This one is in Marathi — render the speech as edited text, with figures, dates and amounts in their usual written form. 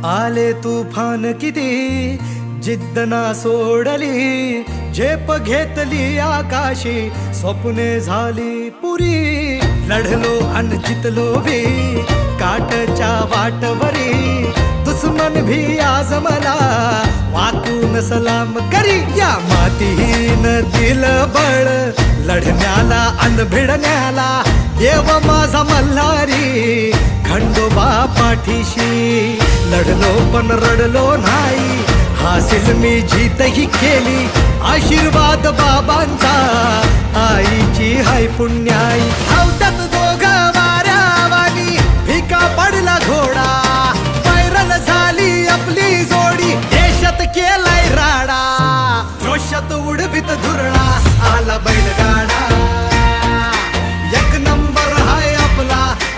आले तुफान किती जिद्द ना सोडली, झेप घेतली आकाशी, स्वप्ने झाली पुरी. लढलो अन जितलो भी काटच्या वाटवरी, दुश्मन भी आज मला वाकून सलाम करी. या मातीहीन दिलं बळ लढण्याला अन भिडण्याला, देव माझा मल्हारी खंडोबा पाठीशी. लढलो पण रडलो नाही, हासिल मी जीतही केली, आशीर्वाद बाबांचा, आईची हाय पुण्याई.